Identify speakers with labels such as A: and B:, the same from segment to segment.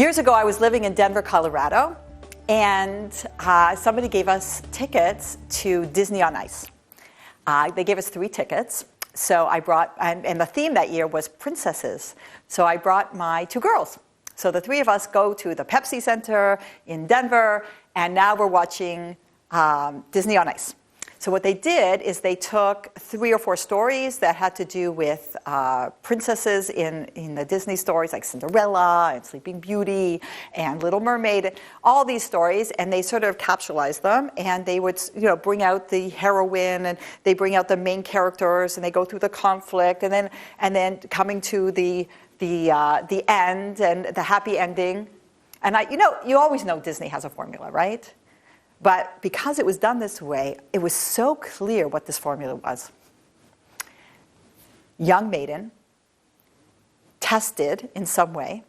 A: Years ago, I was living in Denver, Colorado, and somebody gave us tickets to Disney on Ice. They gave us 3 tickets. So I brought, and the theme that year was Princesas. So I brought my 2 girls. So the 3 of us go to the Pepsi Center in Denver, and now we're watching Disney on Ice. So what they did is they took 3 or 4 stories that had to do with princesses in the Disney stories, like Cinderella and Sleeping Beauty and Little Mermaid, all these stories, and they sort of capsulized them, and they would, bring out the heroine, and they bring out the main characters, and they go through the conflict, and then coming to the end and the happy ending. And you always know Disney has a formula, right? But because it was done this way, it was so clear what this formula was. Young maiden, tested in some way,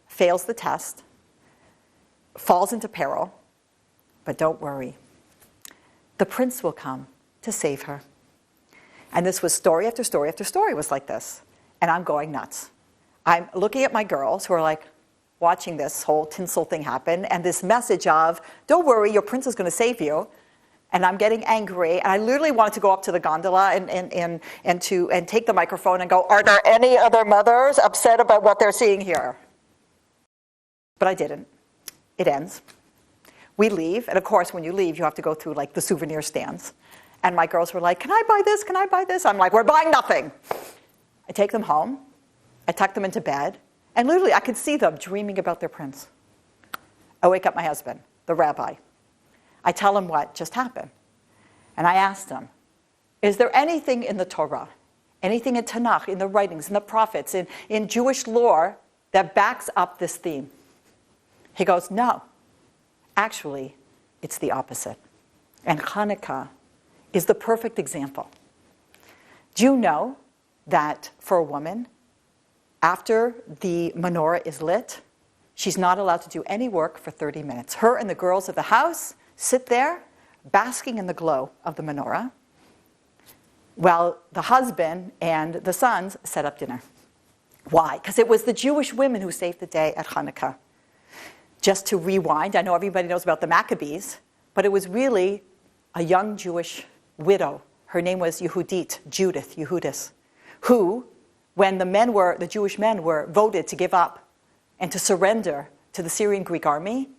A: fails the test, falls into peril, but don't worry. The prince will come to save her. And this was story after story after story was like this. And I'm going nuts. I'm looking at my girls who are like, watching this whole tinsel thing happen, and this message of, don't worry, your prince is going to save you. And I'm getting angry, and I literally wanted to go up to the gondola and take the microphone and go, are there any other mothers upset about what they're seeing here? But I didn't. It ends. We leave, and of course, when you leave, you have to go through like the souvenir stands. And my girls were like, can I buy this? Can I buy this? I'm like, we're buying nothing. I take them home. I tuck them into bed. And literally, I could see them dreaming about their prince. I wake up my husband, the rabbi. I tell him what just happened. And I asked him, is there anything in the Torah, anything in Tanakh, in the writings, in the prophets, in Jewish lore that backs up this theme? He goes, no. Actually, it's the opposite. And Hanukkah is the perfect example. Do you know that for a woman, after the menorah is lit, she's not allowed to do any work for 30 minutes. Her and the girls of the house sit there, basking in the glow of the menorah, while the husband and the sons set up dinner. Why? Because it was the Jewish women who saved the day at Hanukkah. Just to rewind, I know everybody knows about the Maccabees, but it was really a young Jewish widow. Her name was Yehudit, Judith, Yehudis, who, when the Jewish men were voted to give up and to surrender to the Syrian Greek army,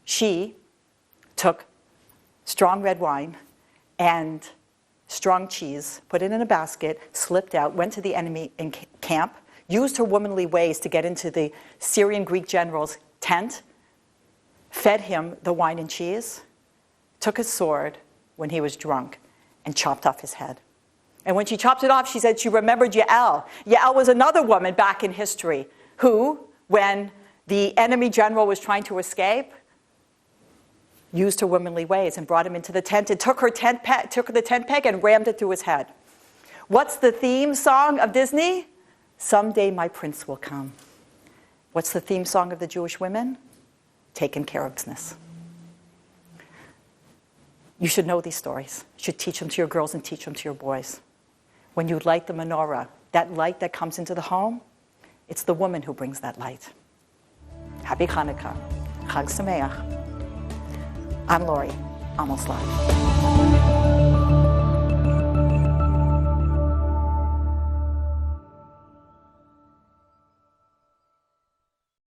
A: she took strong red wine and strong cheese, put it in a basket, slipped out, went to the enemy in camp, used her womanly ways to get into the Syrian Greek general's tent, fed him the wine and cheese, took a sword when he was drunk, and chopped off his head. And when she chopped it off, she said she remembered Yael. Yael was another woman back in history who, when the enemy general was trying to escape, used her womanly ways and brought him into the tent and took the tent peg and rammed it through his head. What's the theme song of Disney? Someday my prince will come. What's the theme song of the Jewish women? Taken care of business. You should know these stories. You should teach them to your girls and teach them to your boys. When you light the menorah, that light that comes into the home, it's the woman who brings that light. Happy Hanukkah. Chag Sameach. I'm Lori, almost live.